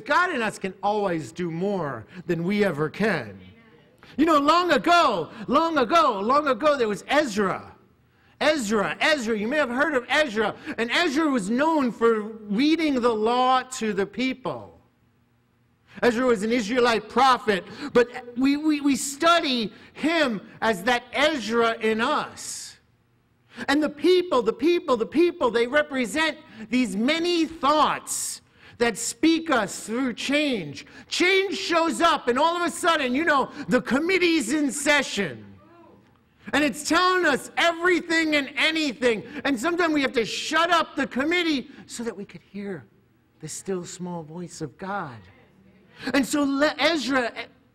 God in us can always do more than we ever can. You know, long ago, there was Ezra. Ezra, you may have heard of Ezra. And Ezra was known for reading the law to the people. Ezra was an Israelite prophet, but we study him as that Ezra in us. And the people, they represent these many thoughts that speak us through change. Change shows up, and all of a sudden, you know, the committee's in session. And it's telling us everything and anything. And sometimes we have to shut up the committee so that we could hear the still small voice of God. And so Ezra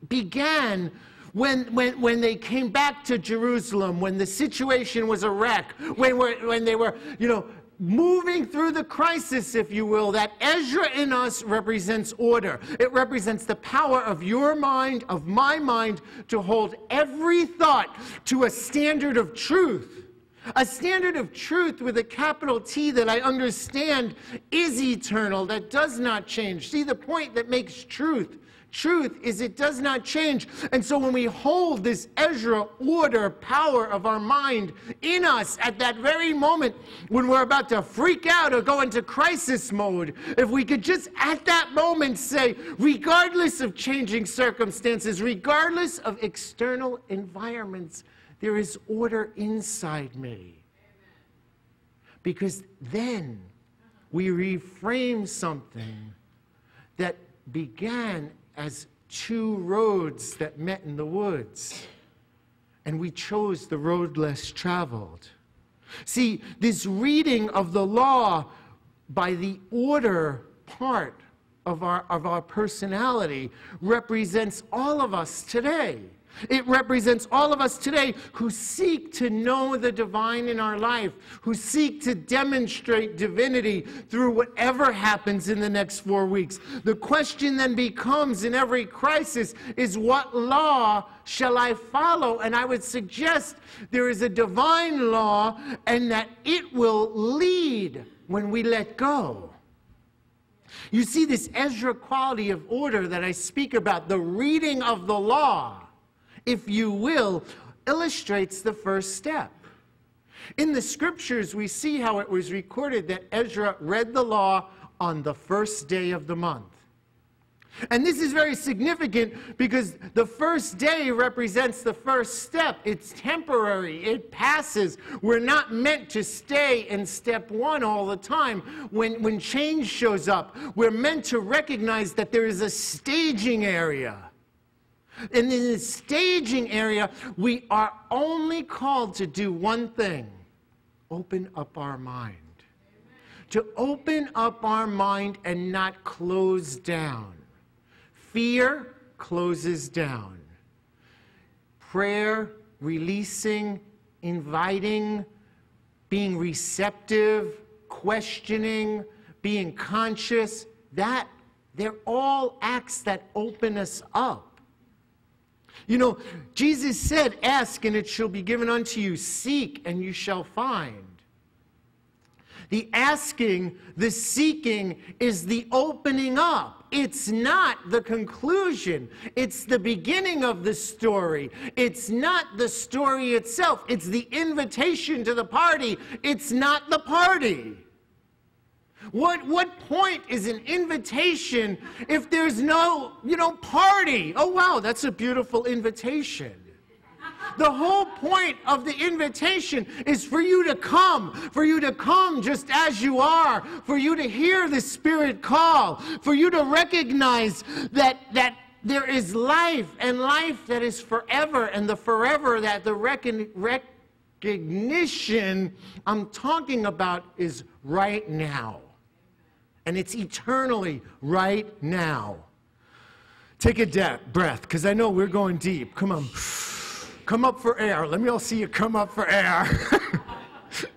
began when they came back to Jerusalem, when the situation was a wreck, when they were, you know, moving through the crisis, if you will. That Ezra in us represents order. It represents the power of your mind, of my mind, to hold every thought to a standard of truth. A standard of truth with a capital T that I understand is eternal, that does not change. See, the point that makes truth is it does not change. And so when we hold this Ezra order, power of our mind in us at that very moment when we're about to freak out or go into crisis mode, if we could just at that moment say, regardless of changing circumstances, regardless of external environments, there is order inside me. Because then we reframe something that began as two roads that met in the woods, and we chose the road less traveled. See, this reading of the law by the order part of our personality represents all of us today. It represents all of us today who seek to know the divine in our life, who seek to demonstrate divinity through whatever happens in the next 4 weeks. The question then becomes in every crisis is, what law shall I follow? And I would suggest there is a divine law and that it will lead when we let go. You see, this Ezra quality of order that I speak about, the reading of the law, if you will, illustrates the first step. In the scriptures, we see how it was recorded that Ezra read the law on the first day of the month. And this is very significant because the first day represents the first step. It's temporary. It passes. We're not meant to stay in step one all the time. When change shows up, we're meant to recognize that there is a staging area. And in the staging area, we are only called to do one thing: open up our mind. To open up our mind and not close down. Fear closes down. Prayer, releasing, inviting, being receptive, questioning, being conscious, they're all acts that open us up. You know, Jesus said, ask and it shall be given unto you. Seek and you shall find. The asking, the seeking is the opening up. It's not the conclusion. It's the beginning of the story. It's not the story itself. It's the invitation to the party. It's not the party. What point is an invitation if there's no, party? Oh, wow, that's a beautiful invitation. The whole point of the invitation is for you to come just as you are, for you to hear the Spirit call, for you to recognize that there is life, and life that is forever, and the forever, that the recognition I'm talking about is right now. And it's eternally right now. Take a breath, because I know we're going deep. Come on. Come up for air. Let me all see you come up for air.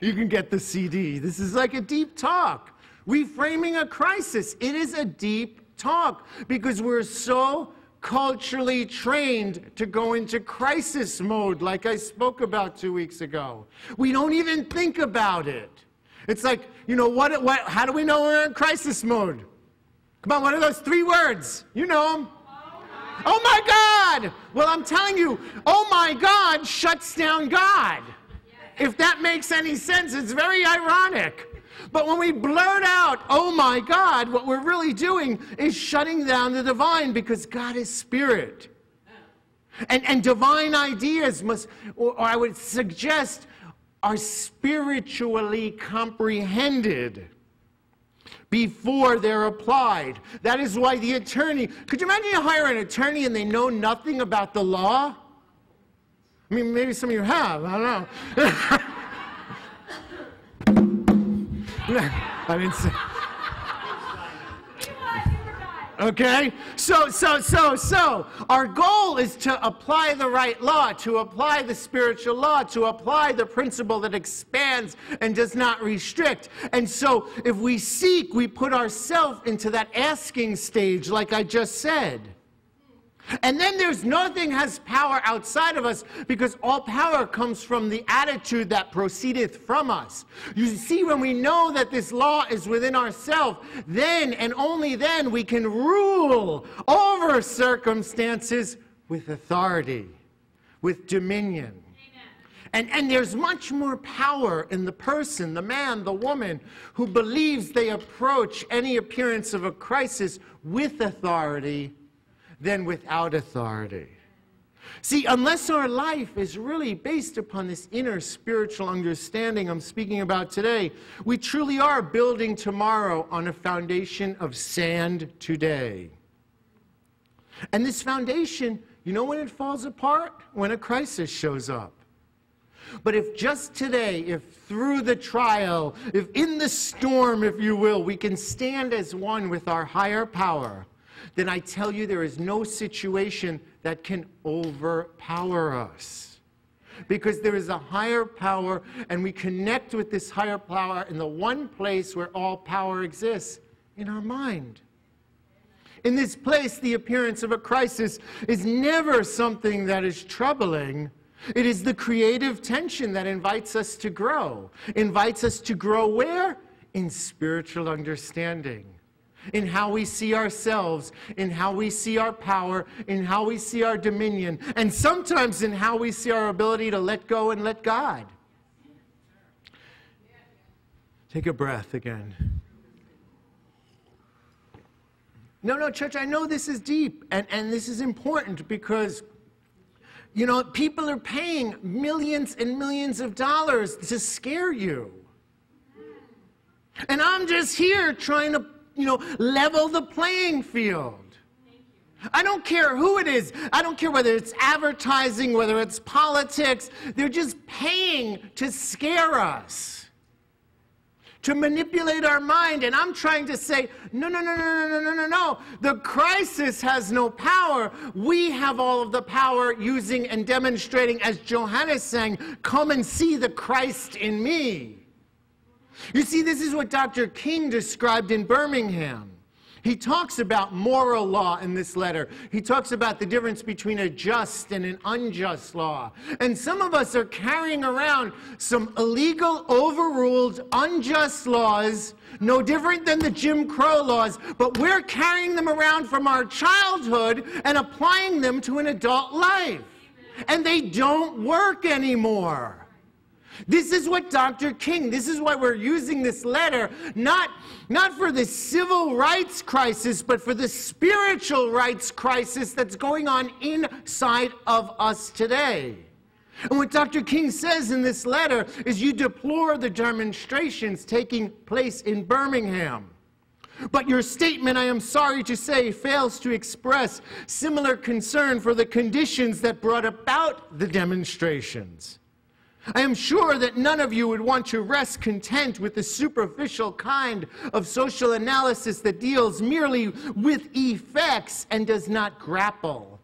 You can get the CD. This is like a deep talk. Reframing a crisis. It is a deep talk because we're so culturally trained to go into crisis mode like I spoke about 2 weeks ago. We don't even think about it. It's like, how do we know we're in crisis mode? Come on, what are those 3 words? You know them. Oh my God! Well, I'm telling you, oh my God shuts down God. If that makes any sense, it's very ironic. But when we blurt out, oh my God, what we're really doing is shutting down the divine, because God is spirit. And divine ideas must, or I would suggest, are spiritually comprehended before they're applied. That is why the attorney, could you imagine you hire an attorney and they know nothing about the law? I mean, maybe some of you have, I don't know. I didn't say. Okay? So, our goal is to apply the right law, to apply the spiritual law, to apply the principle that expands and does not restrict. And so, if we seek, we put ourselves into that asking stage, like I just said. And then there's nothing has power outside of us, because all power comes from the attitude that proceedeth from us. You see, when we know that this law is within ourselves, then and only then we can rule over circumstances with authority, with dominion. And there's much more power in the person, the man, the woman, who believes they approach any appearance of a crisis with authority than without authority. See, unless our life is really based upon this inner spiritual understanding I'm speaking about today, we truly are building tomorrow on a foundation of sand today. And this foundation, you know when it falls apart? When a crisis shows up. But if just today, if through the trial, if in the storm, if you will, we can stand as one with our higher power, then I tell you there is no situation that can overpower us. Because there is a higher power, and we connect with this higher power in the one place where all power exists, in our mind. In this place, the appearance of a crisis is never something that is troubling. It is the creative tension that invites us to grow. Invites us to grow where? In spiritual understanding. In how we see ourselves, in how we see our power, in how we see our dominion, and sometimes in how we see our ability to let go and let God. Take a breath again. No, church, I know this is deep, and this is important because, you know, people are paying millions and millions of dollars to scare you. And I'm just here trying to, you know, level the playing field. I don't care who it is. I don't care whether it's advertising, whether it's politics. They're just paying to scare us, to manipulate our mind. And I'm trying to say, no. The crisis has no power. We have all of the power, using and demonstrating, as Johannes sang, come and see the Christ in me. You see, this is what Dr. King described in Birmingham. He talks about moral law in this letter. He talks about the difference between a just and an unjust law. And some of us are carrying around some illegal, overruled, unjust laws, no different than the Jim Crow laws, but we're carrying them around from our childhood and applying them to an adult life. And they don't work anymore. This is what Dr. King, this is why we're using this letter, not for the civil rights crisis, but for the spiritual rights crisis that's going on inside of us today. And what Dr. King says in this letter is you deplore the demonstrations taking place in Birmingham. But your statement, I am sorry to say, fails to express similar concern for the conditions that brought about the demonstrations. I am sure that none of you would want to rest content with the superficial kind of social analysis that deals merely with effects and does not grapple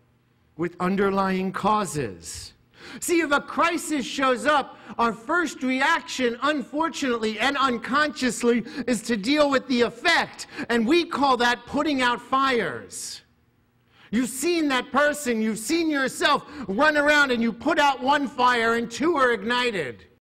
with underlying causes. See, if a crisis shows up, our first reaction, unfortunately and unconsciously, is to deal with the effect, and we call that putting out fires. You've seen that person, you've seen yourself run around and you put out one fire and 2 are ignited.